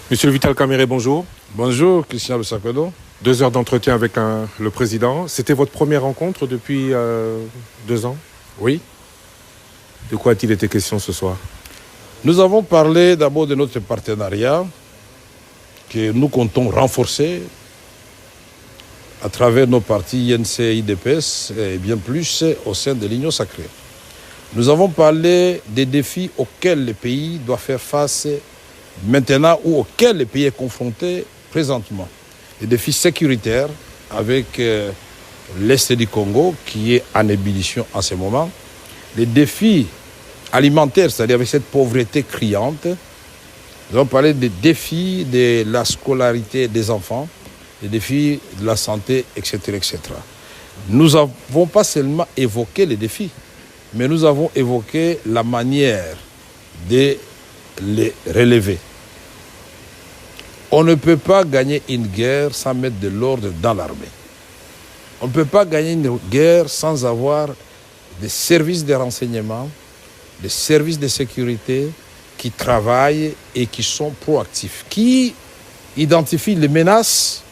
Monsieur Vital Kamerhe, bonjour. Bonjour, Christian Lusakwedo. 2 heures d'entretien avec le président. C'était votre première rencontre depuis 2 ans? Oui. De quoi a-t-il été question ce soir? Nous avons parlé d'abord de notre partenariat que nous comptons renforcer à travers nos partis INC et IDPS et bien plus au sein de l'Union sacrée. Nous avons parlé des défis auxquels le pays doit faire face maintenant ou auxquels le pays est confronté présentement. Les défis sécuritaires avec l'Est du Congo qui est en ébullition en ce moment. Les défis alimentaires, c'est-à-dire avec cette pauvreté criante. Nous avons parlé des défis de la scolarité des enfants, des défis de la santé, etc., etc. Nous n'avons pas seulement évoqué les défis, mais nous avons évoqué la manière de les relever. On ne peut pas gagner une guerre sans mettre de l'ordre dans l'armée. On ne peut pas gagner une guerre sans avoir des services de renseignement, des services de sécurité qui travaillent et qui sont proactifs, qui identifient les menaces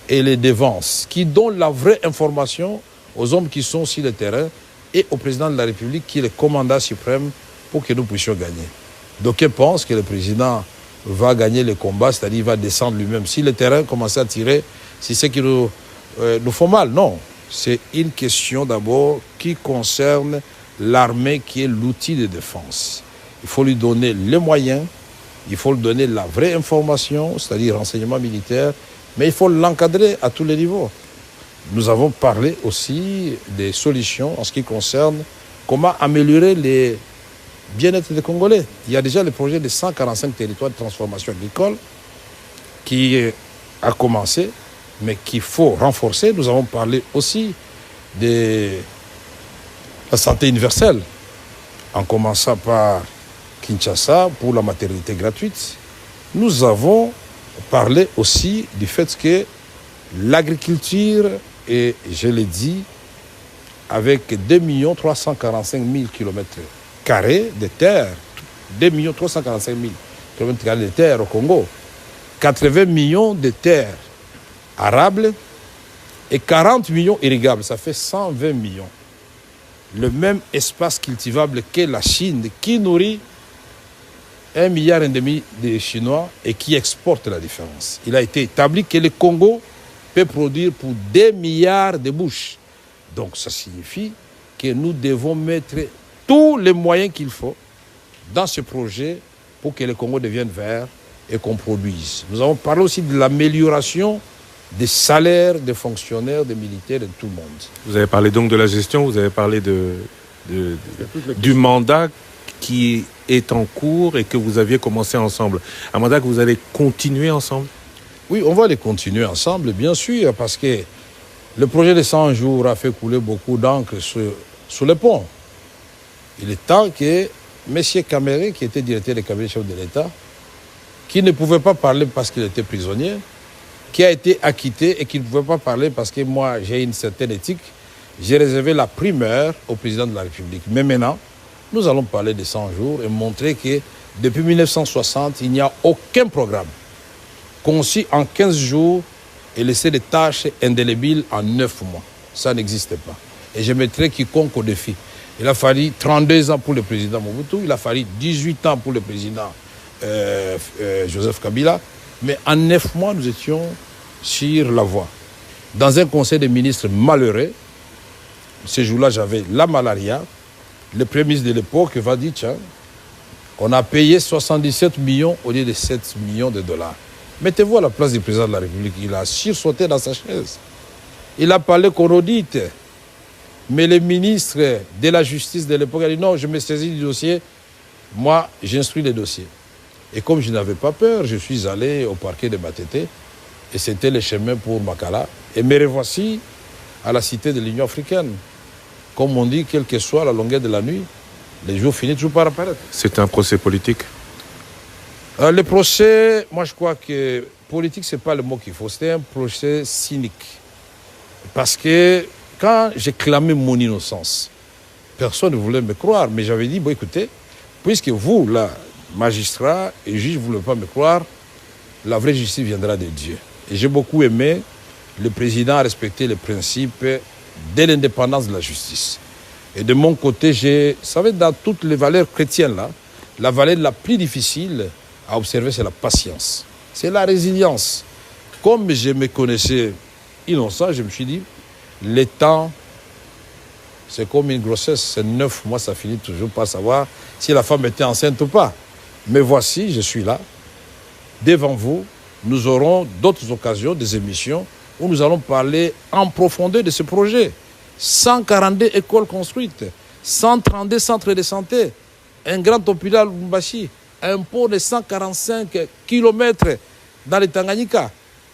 et les dévances, qui donnent la vraie information aux hommes qui sont sur le terrain et au président de la République qui est le commandant suprême pour que nous puissions gagner. D'aucuns pensent que le président va gagner le combat, c'est-à-dire il va descendre lui-même. Si le terrain commence à tirer, c'est ce qui nous font mal. Non, c'est une question d'abord qui concerne l'armée qui est l'outil de défense. Il faut lui donner les moyens, il faut lui donner la vraie information, c'est-à-dire renseignement militaire, mais il faut l'encadrer à tous les niveaux. Nous avons parlé aussi des solutions en ce qui concerne comment améliorer les bien-être des Congolais. Il y a déjà le projet de 145 territoires de transformation agricole qui a commencé, mais qu'il faut renforcer. Nous avons parlé aussi de la santé universelle, en commençant par Kinshasa pour la maternité gratuite. Nous avons parlé aussi du fait que l'agriculture, et je l'ai dit, avec 2 345 000 km² de terre, 2 345 000 km² de terre au Congo, 80 millions de terres arables et 40 millions irrigables, ça fait 120 millions. Le même espace cultivable que la Chine, qui nourrit 1,5 milliard de Chinois et qui exporte la différence. Il a été établi que le Congo peut produire pour 2 milliards de bouches. Donc ça signifie que nous devons mettre tous les moyens qu'il faut dans ce projet pour que le Congo devienne vert et qu'on produise. Nous avons parlé aussi de l'amélioration des salaires des fonctionnaires, des militaires, de tout le monde. Vous avez parlé donc de la gestion, vous avez parlé du mandat qui est en cours et que vous aviez commencé ensemble. Un mandat que vous allez continuer ensemble? Oui, on va les continuer ensemble, bien sûr, parce que le projet de 100 jours a fait couler beaucoup d'encre sous le pont. Il est temps que M. Kamerhe, qui était directeur du cabinet chef de l'État, qui ne pouvait pas parler parce qu'il était prisonnier, qui a été acquitté et qui ne pouvait pas parler parce que moi, j'ai une certaine éthique, j'ai réservé la primeur au président de la République. Mais maintenant, nous allons parler de 100 jours et montrer que depuis 1960, il n'y a aucun programme conçu en 15 jours et laisser des tâches indélébiles en 9 mois. Ça n'existe pas. Et je mettrai quiconque au défi. Il a fallu 32 ans pour le président Mobutu, il a fallu 18 ans pour le président Joseph Kabila, mais en 9 mois, nous étions sur la voie. Dans un conseil des ministres malheureux, ce jour-là, j'avais la malaria. Le premier ministre de l'époque va dire, tiens, on a payé 77 millions au lieu de 7 millions de dollars. Mettez-vous à la place du président de la République. Il a sursauté dans sa chaise. Il a parlé qu'on audite. Mais le ministre de la Justice de l'époque a dit, non, je me saisis du dossier. Moi, j'instruis les dossiers. Et comme je n'avais pas peur, je suis allé au parquet de Matete. Et c'était le chemin pour Makala. Et me revoici à la cité de l'Union africaine. Comme on dit, quelle que soit la longueur de la nuit, les jours finissent toujours par apparaître. C'est un procès politique? Le procès, moi je crois que politique, ce n'est pas le mot qu'il faut. C'était un procès cynique. Parce que quand j'ai clamé mon innocence, personne ne voulait me croire. Mais j'avais dit, bon écoutez, puisque vous, là, magistrat et juge, vous ne voulez pas me croire, la vraie justice viendra de Dieu. Et j'ai beaucoup aimé, le président a respecté les principes de l'indépendance de la justice. Et de mon côté, vous savez, dans toutes les valeurs chrétiennes, là, la valeur la plus difficile à observer, c'est la patience. C'est la résilience. Comme je me connaissais innocent, je me suis dit, le temps, c'est comme une grossesse, c'est 9 mois, ça finit toujours par savoir si la femme était enceinte ou pas. Mais voici, je suis là, devant vous. Nous aurons d'autres occasions, des émissions, où nous allons parler en profondeur de ce projet. 142 écoles construites, 132 centres de santé, un grand hôpital Lumbashi, un pont de 145 km dans le Tanganyika.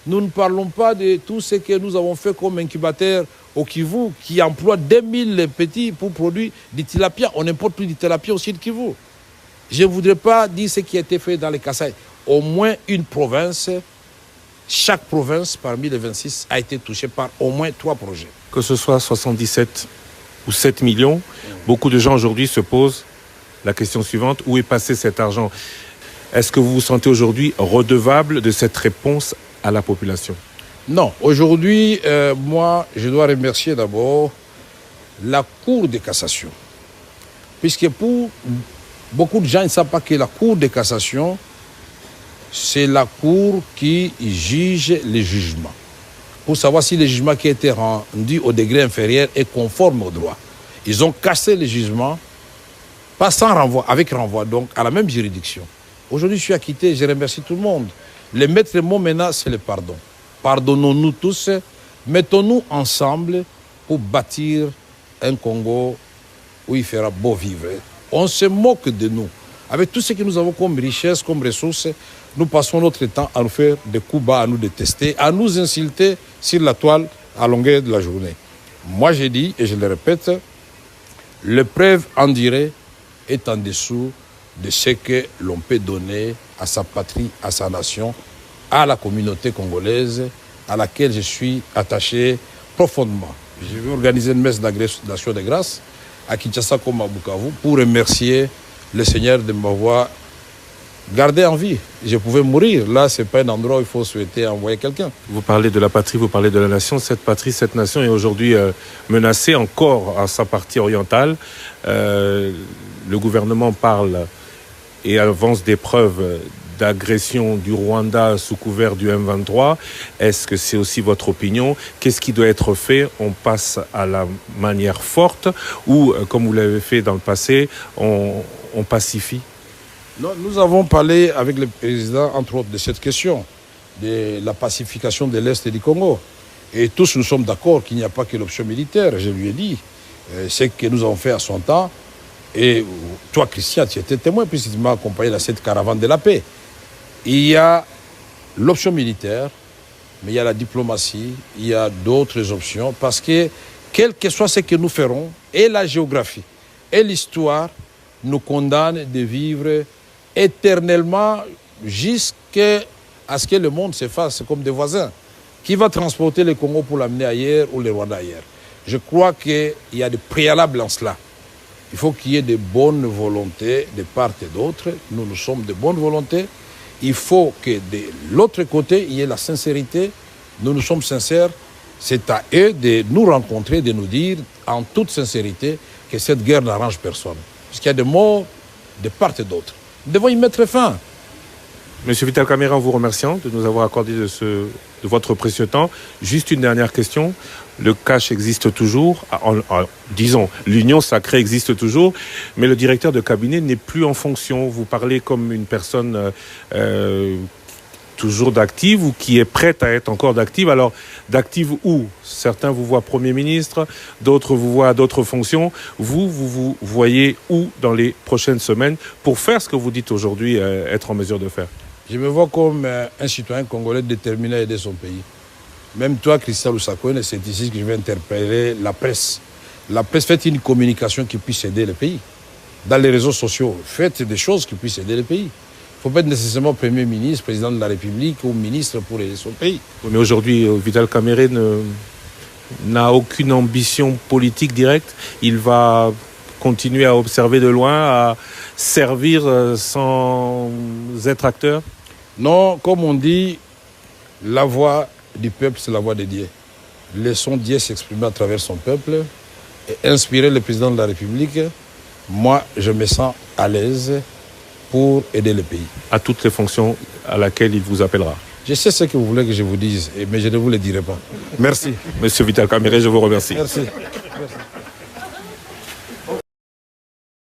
Nous ne parlons pas de tout ce que nous avons fait comme incubateur au Kivu, qui emploie 2000 petits pour produire du tilapia. On n'importe plus du tilapia au sud Kivu. Je ne voudrais pas dire ce qui a été fait dans les Kasaï. Au moins une province, chaque province parmi les 26 a été touchée par au moins 3 projets. Que ce soit 77 ou 7 millions, beaucoup de gens aujourd'hui se posent la question suivante, où est passé cet argent? Est-ce que vous vous sentez aujourd'hui redevable de cette réponse à la population? Non, aujourd'hui, moi, je dois remercier d'abord la Cour de cassation. Puisque pour beaucoup de gens, ils ne savent pas que la Cour de cassation, c'est la Cour qui juge les jugements. Pour savoir si le jugement qui a été rendu au degré inférieur est conforme au droit. Ils ont cassé le jugement, pas sans renvoi, avec renvoi, donc à la même juridiction. Aujourd'hui, je suis acquitté, je remercie tout le monde. Le maître mot maintenant, c'est le pardon. Pardonnons-nous tous, mettons-nous ensemble pour bâtir un Congo où il fera beau vivre. On se moque de nous. Avec tout ce que nous avons comme richesse, comme ressources, nous passons notre temps à nous faire des coups bas, à nous détester, à nous insulter sur la toile à longueur de la journée. Moi, j'ai dit, et je le répète, l'épreuve en durée est en dessous de ce que l'on peut donner à sa patrie, à sa nation, à la communauté congolaise, à laquelle je suis attaché profondément. Je vais organiser une messe d'action de grâce à Kinshasa comme à Bukavu pour remercier le Seigneur de m'avoir gardé en vie. Je pouvais mourir. Là, ce n'est pas un endroit où il faut souhaiter envoyer quelqu'un. Vous parlez de la patrie, vous parlez de la nation. Cette patrie, cette nation est aujourd'hui menacée encore à sa partie orientale. Le gouvernement parle et avance des preuves d'agression du Rwanda sous couvert du M23. Est-ce que c'est aussi votre opinion? Qu'est-ce qui doit être fait? On passe à la manière forte ou, comme vous l'avez fait dans le passé, on pacifie? Non, nous avons parlé avec le président, entre autres, de cette question, de la pacification de l'Est du Congo. Et tous nous sommes d'accord qu'il n'y a pas que l'option militaire. Je lui ai dit, ce que nous avons fait à son temps. Et toi, Christian, tu étais témoin puisque tu m'as accompagné dans cette caravane de la paix. Il y a l'option militaire, mais il y a la diplomatie, il y a d'autres options, parce que quel que soit ce que nous ferons, et la géographie, et l'histoire nous condamnent de vivre éternellement jusqu'à ce que le monde se fasse comme des voisins. Qui va transporter le Congo pour l'amener ailleurs ou le Rwanda ailleurs? Je crois qu'il y a des préalables en cela. Il faut qu'il y ait de bonnes volontés de part et d'autre. Nous sommes de bonnes volontés. Il faut que de l'autre côté, il y ait la sincérité. Nous sommes sincères. C'est à eux de nous rencontrer, de nous dire en toute sincérité que cette guerre n'arrange personne. Parce qu'il y a des morts de part et d'autre. Nous devons y mettre fin. Monsieur Vital Kamerhe, en vous remerciant de nous avoir accordé de votre précieux temps. Juste une dernière question. Le cash existe toujours, disons, l'union sacrée existe toujours, mais le directeur de cabinet n'est plus en fonction. Vous parlez comme une personne toujours d'active ou qui est prête à être encore d'active. Alors, d'active où? Certains vous voient Premier ministre, d'autres vous voient à d'autres fonctions. Vous voyez où dans les prochaines semaines pour faire ce que vous dites aujourd'hui être en mesure de faire? Je me vois comme un citoyen congolais déterminé à aider son pays. Même toi, Christian Lusakone, c'est ici que je vais interpeller la presse. La presse, faites une communication qui puisse aider le pays. Dans les réseaux sociaux, faites des choses qui puissent aider le pays. Il ne faut pas être nécessairement Premier ministre, Président de la République ou ministre pour aider son pays. Mais aujourd'hui, Vital Kamerhe n'a aucune ambition politique directe. Il va continuer à observer de loin, à servir sans être acteur. Non, comme on dit, la voix du peuple, c'est la voix de Dieu. Laissons Dieu s'exprimer à travers son peuple et inspirer le président de la République. Moi, je me sens à l'aise pour aider le pays. À toutes les fonctions à laquelle il vous appellera. Je sais ce que vous voulez que je vous dise, mais je ne vous le dirai pas. Merci. Monsieur Vital Kamerhe, je vous remercie. Merci.